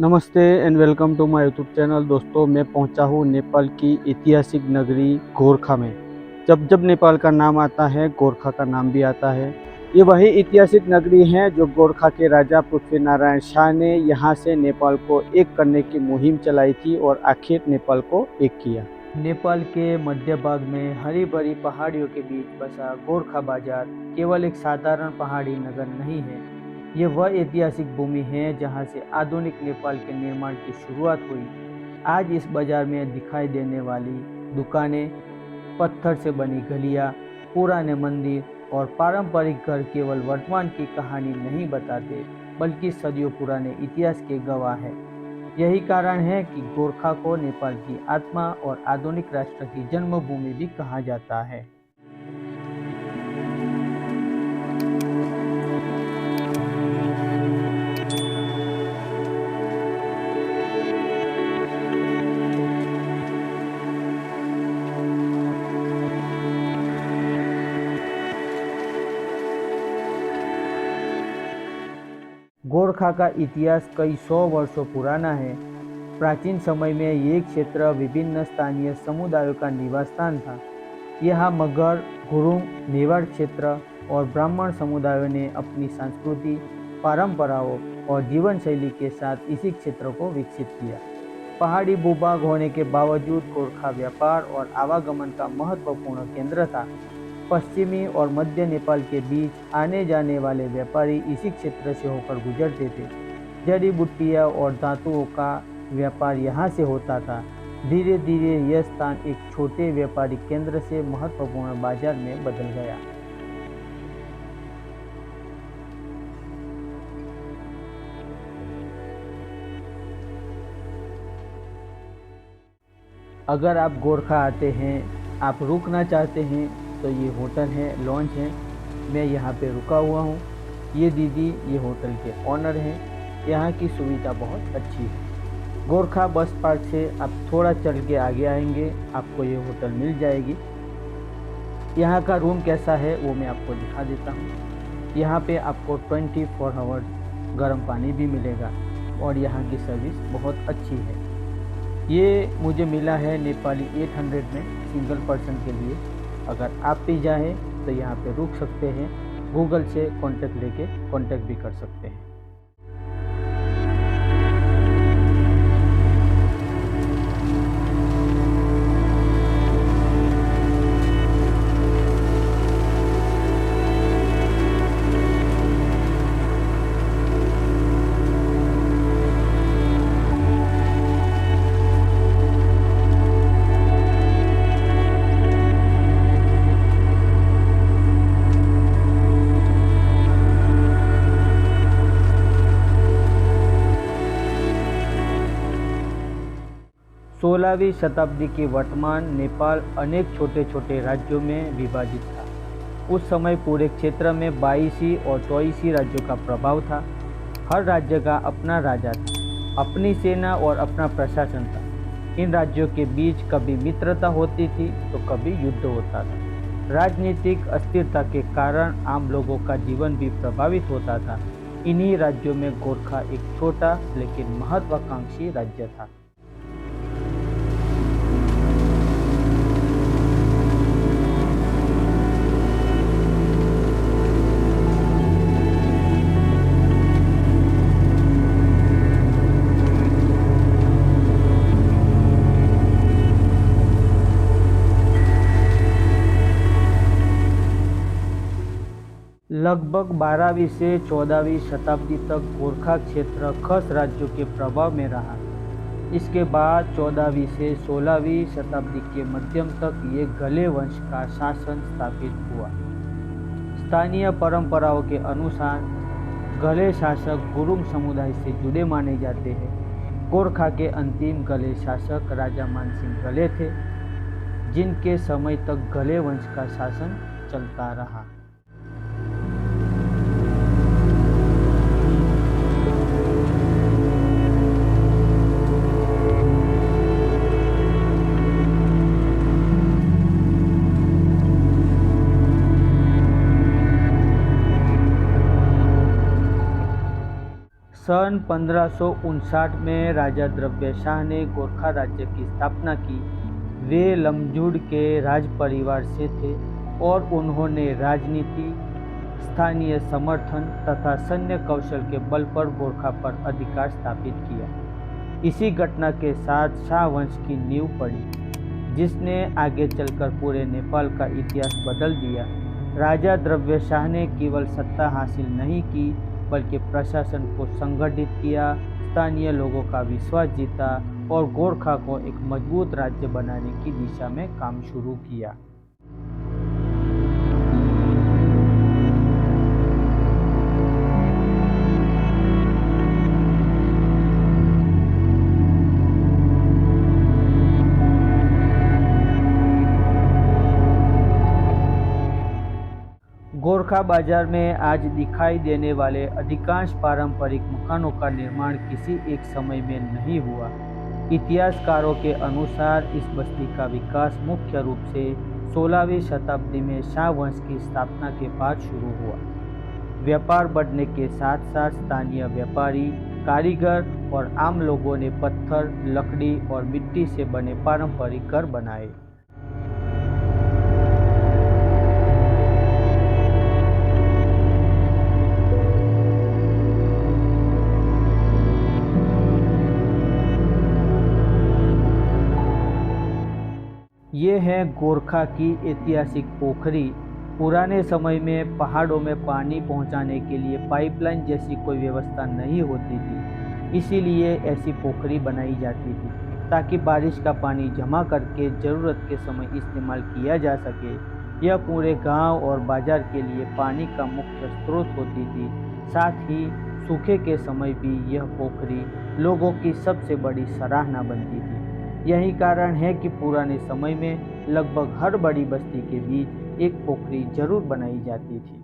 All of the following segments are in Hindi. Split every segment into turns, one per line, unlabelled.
नमस्ते and welcome to my YouTube channel. दोस्तों, मैं पहुंचा हूं नेपाल की ऐतिहासिक नगरी गोरखा में। जब जब नेपाल का नाम आता है, गोरखा का नाम भी आता है। ये वही ऐतिहासिक नगरी है जो गोरखा के राजा पृथ्वीनारायण शाह ने यहाँ से नेपाल को एक करने की मुहिम चलाई थी और आखिर नेपाल को एक किया। नेपाल के मध्य भाग में हरी भरी पहाड़ियों के बीच बसा गोरखा बाजार केवल एक साधारण पहाड़ी नगर नहीं है। ये वह ऐतिहासिक भूमि है जहाँ से आधुनिक नेपाल के निर्माण की शुरुआत हुई। आज इस बाजार में दिखाई देने वाली दुकानें, पत्थर से बनी गलियाँ, पुराने मंदिर और पारंपरिक घर केवल वर्तमान की कहानी नहीं बताते, बल्कि सदियों पुराने इतिहास के गवाह हैं। यही कारण है कि गोरखा को नेपाल की आत्मा और आधुनिक राष्ट्र की जन्मभूमि भी कहा जाता है। गोरखा का इतिहास कई सौ वर्षों पुराना है। प्राचीन समय में ये क्षेत्र विभिन्न स्थानीय समुदायों का निवास स्थान था। यहाँ मगर, गुरुंग, मेवाड़ क्षेत्र और ब्राह्मण समुदायों ने अपनी संस्कृति, परंपराओं और जीवन शैली के साथ इसी क्षेत्र को विकसित किया। पहाड़ी भूभाग होने के बावजूद गोरखा व्यापार और आवागमन का महत्वपूर्ण केंद्र था। पश्चिमी और मध्य नेपाल के बीच आने जाने वाले व्यापारी इसी क्षेत्र से होकर गुजरते थे। जड़ी बूटियाँ और धातुओं का व्यापार यहाँ से होता था। धीरे धीरे यह स्थान एक छोटे व्यापारिक केंद्र से महत्वपूर्ण बाजार में बदल गया। अगर आप गोरखा आते हैं, आप रुकना चाहते हैं, तो ये होटल है, लॉन्च है। मैं यहाँ पे रुका हुआ हूँ। ये दीदी ये होटल के ऑनर हैं। यहाँ की सुविधा बहुत अच्छी है। गोरखा बस पार्क से आप थोड़ा चल के आगे आएंगे, आपको ये होटल मिल जाएगी। यहाँ का रूम कैसा है वो मैं आपको दिखा देता हूँ। यहाँ पे आपको 24 आवर गर्म पानी भी मिलेगा और यहाँ की सर्विस बहुत अच्छी है। ये मुझे मिला है नेपाली 800 में सिंगल पर्सन के लिए। अगर आप भी चाहें तो यहाँ पे रुक सकते हैं। गूगल से कांटेक्ट लेके कांटेक्ट भी कर सकते हैं। सोलहवीं शताब्दी के वर्तमान नेपाल अनेक छोटे छोटे राज्यों में विभाजित था। उस समय पूरे क्षेत्र में 22 और 24 राज्यों का प्रभाव था। हर राज्य का अपना राजा था, अपनी सेना और अपना प्रशासन था। इन राज्यों के बीच कभी मित्रता होती थी तो कभी युद्ध होता था। राजनीतिक अस्थिरता के कारण आम लोगों का जीवन भी प्रभावित होता था। इन्हीं राज्यों में गोरखा एक छोटा लेकिन महत्वाकांक्षी राज्य था। लगभग 12वीं से 14वीं शताब्दी तक गोरखा क्षेत्र खस राज्यों के प्रभाव में रहा। इसके बाद 14वीं से 16वीं शताब्दी के मध्यम तक ये गले वंश का शासन स्थापित हुआ। स्थानीय परंपराओं के अनुसार गले शासक गुरुंग समुदाय से जुड़े माने जाते हैं। गोरखा के अंतिम गले शासक राजा मानसिंह गले थे, जिनके समय तक गले वंश का शासन चलता रहा। सन 1559 में राजा द्रव्य शाह ने गोरखा राज्य की स्थापना की। वे लमजुड़ के राज परिवार से थे और उन्होंने राजनीति, स्थानीय समर्थन तथा सैन्य कौशल के बल पर गोरखा पर अधिकार स्थापित किया। इसी घटना के साथ शाह वंश की नींव पड़ी, जिसने आगे चलकर पूरे नेपाल का इतिहास बदल दिया। राजा द्रव्य शाह ने केवल सत्ता हासिल नहीं की, बल्कि प्रशासन को संगठित किया, स्थानीय लोगों का विश्वास जीता और गोरखा को एक मजबूत राज्य बनाने की दिशा में काम शुरू किया। गोरखा बाजार में आज दिखाई देने वाले अधिकांश पारंपरिक मकानों का निर्माण किसी एक समय में नहीं हुआ। इतिहासकारों के अनुसार इस बस्ती का विकास मुख्य रूप से 16वीं शताब्दी में शाह वंश की स्थापना के बाद शुरू हुआ। व्यापार बढ़ने के साथ साथ स्थानीय व्यापारी, कारीगर और आम लोगों ने पत्थर, लकड़ी और मिट्टी से बने पारंपरिक घर बनाए। ये है गोरखा की ऐतिहासिक पोखरी। पुराने समय में पहाड़ों में पानी पहुंचाने के लिए पाइपलाइन जैसी कोई व्यवस्था नहीं होती थी, इसीलिए ऐसी पोखरी बनाई जाती थी ताकि बारिश का पानी जमा करके ज़रूरत के समय इस्तेमाल किया जा सके। यह पूरे गांव और बाजार के लिए पानी का मुख्य स्रोत होती थी। साथ ही सूखे के समय भी यह पोखरी लोगों की सबसे बड़ी सराहना बनती थी। यही कारण है कि पुराने समय में लगभग हर बड़ी बस्ती के बीच एक पोखरी जरूर बनाई जाती थी।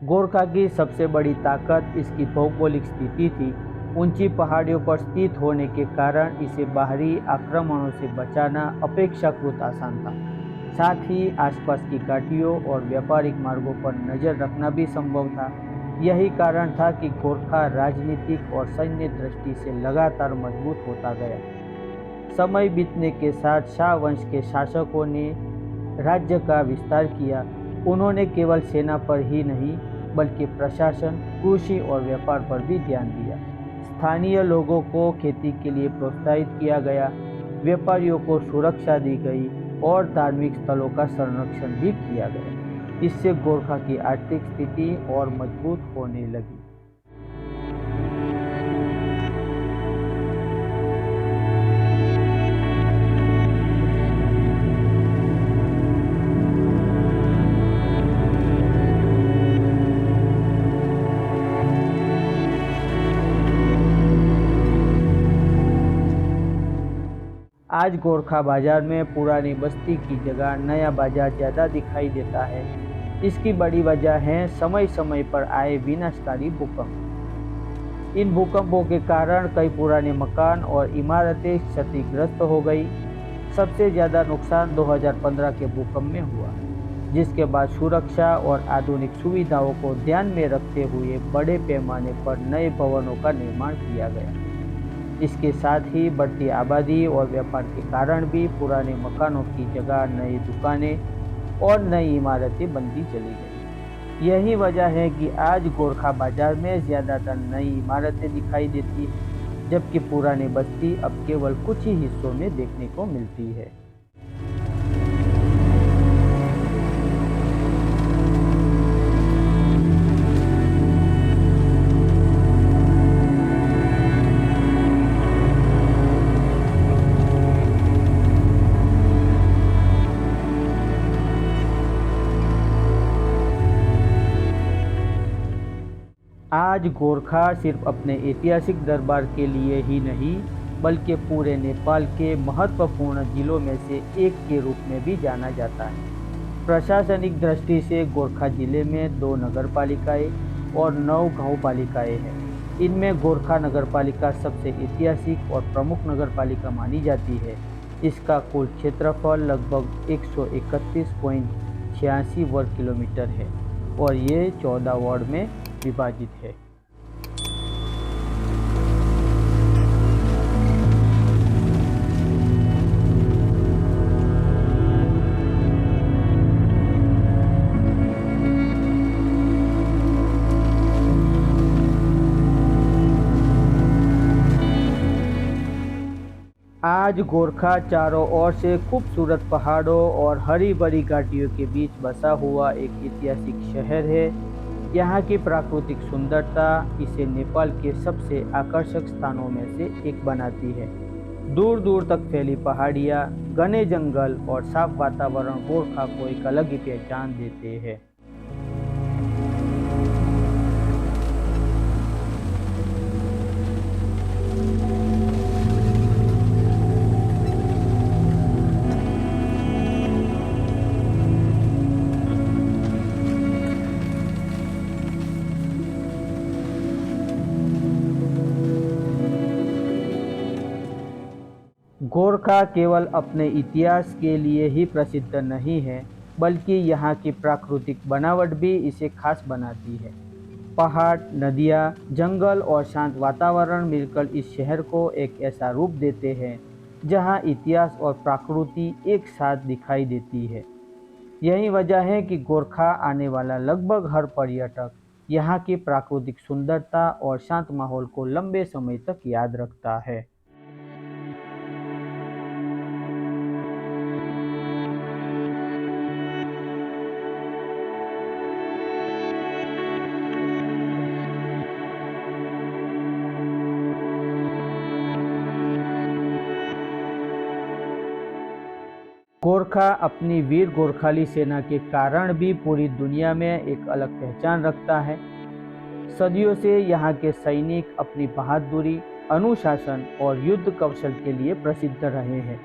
गोरखा की सबसे बड़ी ताकत इसकी भौगोलिक स्थिति थी। ऊंची पहाड़ियों पर स्थित होने के कारण इसे बाहरी आक्रमणों से बचाना अपेक्षाकृत आसान था। साथ ही आसपास की घाटियों और व्यापारिक मार्गों पर नज़र रखना भी संभव था। यही कारण था कि गोरखा राजनीतिक और सैन्य दृष्टि से लगातार मजबूत होता गया। समय बीतने के साथ शाह वंश के शासकों ने राज्य का विस्तार किया। उन्होंने केवल सेना पर ही नहीं, बल्कि प्रशासन, कृषि और व्यापार पर भी ध्यान दिया। स्थानीय लोगों को खेती के लिए प्रोत्साहित किया गया, व्यापारियों को सुरक्षा दी गई और धार्मिक स्थलों का संरक्षण भी किया गया। इससे गोरखा की आर्थिक स्थिति और मजबूत होने लगी। आज गोरखा बाजार में पुरानी बस्ती की जगह नया बाजार ज़्यादा दिखाई देता है। इसकी बड़ी वजह है समय समय पर आए विनाशकारी भूकंप। इन भूकंपों के कारण कई पुराने मकान और इमारतें क्षतिग्रस्त हो गई। सबसे ज़्यादा नुकसान 2015 के भूकंप में हुआ, जिसके बाद सुरक्षा और आधुनिक सुविधाओं को ध्यान में रखते हुए बड़े पैमाने पर नए भवनों का निर्माण किया गया। इसके साथ ही बढ़ती आबादी और व्यापार के कारण भी पुराने मकानों की जगह नई दुकानें और नई इमारतें बनती चली गई। यही वजह है कि आज गोरखा बाजार में ज़्यादातर नई इमारतें दिखाई देती हैं, जबकि पुरानी बस्ती अब केवल कुछ ही हिस्सों में देखने को मिलती है। आज गोरखा सिर्फ अपने ऐतिहासिक दरबार के लिए ही नहीं, बल्कि पूरे नेपाल के महत्वपूर्ण जिलों में से एक के रूप में भी जाना जाता है। प्रशासनिक दृष्टि से गोरखा जिले में 2 नगर पालिकाएँ और 9 गाँव पालिकाएँ हैं। इनमें गोरखा नगरपालिका सबसे ऐतिहासिक और प्रमुख नगरपालिका मानी जाती है। इसका कुल क्षेत्रफल लगभग 131.86 वर्ग किलोमीटर है और ये 14 वार्ड में विभाजित है। आज गोरखा चारों ओर से खूबसूरत पहाड़ों और हरी भरी घाटियों के बीच बसा हुआ एक ऐतिहासिक शहर है। यहाँ की प्राकृतिक सुंदरता इसे नेपाल के सबसे आकर्षक स्थानों में से एक बनाती है। दूर दूर तक फैली पहाड़ियाँ, घने जंगल और साफ वातावरण गोरखा को एक अलग ही पहचान देते हैं। गोरखा केवल अपने इतिहास के लिए ही प्रसिद्ध नहीं है, बल्कि यहाँ की प्राकृतिक बनावट भी इसे खास बनाती है। पहाड़, नदियाँ, जंगल और शांत वातावरण मिलकर इस शहर को एक ऐसा रूप देते हैं जहाँ इतिहास और प्रकृति एक साथ दिखाई देती है। यही वजह है कि गोरखा आने वाला लगभग हर पर्यटक यहाँ की प्राकृतिक सुंदरता और शांत माहौल को लंबे समय तक याद रखता है। गोरखा अपनी वीर गोरखाली सेना के कारण भी पूरी दुनिया में एक अलग पहचान रखता है। सदियों से यहाँ के सैनिक अपनी बहादुरी, अनुशासन और युद्ध कौशल के लिए प्रसिद्ध रहे हैं।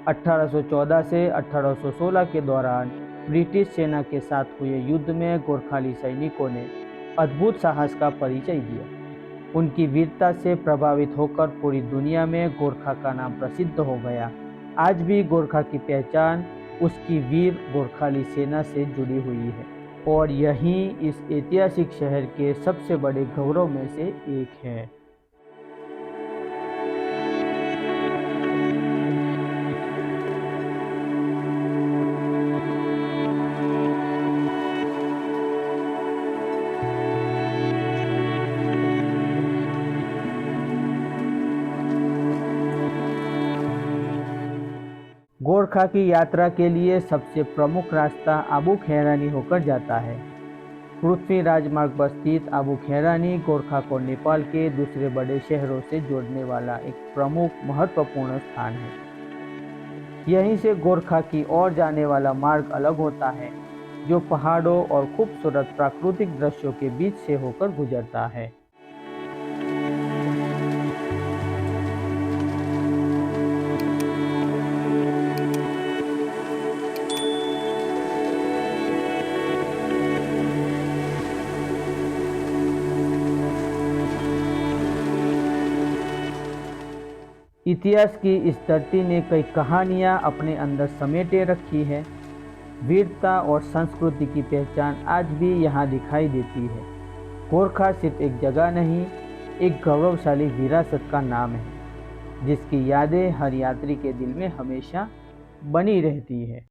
1814 से 1816 के दौरान ब्रिटिश सेना के साथ हुए युद्ध में गोरखाली सैनिकों ने अद्भुत साहस का परिचय दिया। उनकी वीरता से प्रभावित होकर पूरी दुनिया में गोरखा का नाम प्रसिद्ध हो गया। आज भी गोरखा की पहचान उसकी वीर गोरखाली सेना से जुड़ी हुई है और यही इस ऐतिहासिक शहर के सबसे बड़े गौरव में से एक है। गोरखा की यात्रा के लिए सबसे प्रमुख रास्ता आबू खैरानी होकर जाता है। पृथ्वी राजमार्ग पर स्थित आबू खैरानी गोरखा को नेपाल के दूसरे बड़े शहरों से जोड़ने वाला एक प्रमुख महत्वपूर्ण स्थान है। यहीं से गोरखा की ओर जाने वाला मार्ग अलग होता है, जो पहाड़ों और खूबसूरत प्राकृतिक दृश्यों के बीच से होकर गुजरता है। इतिहास की इस धरती ने कई कहानियाँ अपने अंदर समेटे रखी है। वीरता और संस्कृति की पहचान आज भी यहाँ दिखाई देती है। गोरखा सिर्फ एक जगह नहीं, एक गौरवशाली विरासत का नाम है, जिसकी यादें हर यात्री के दिल में हमेशा बनी रहती है।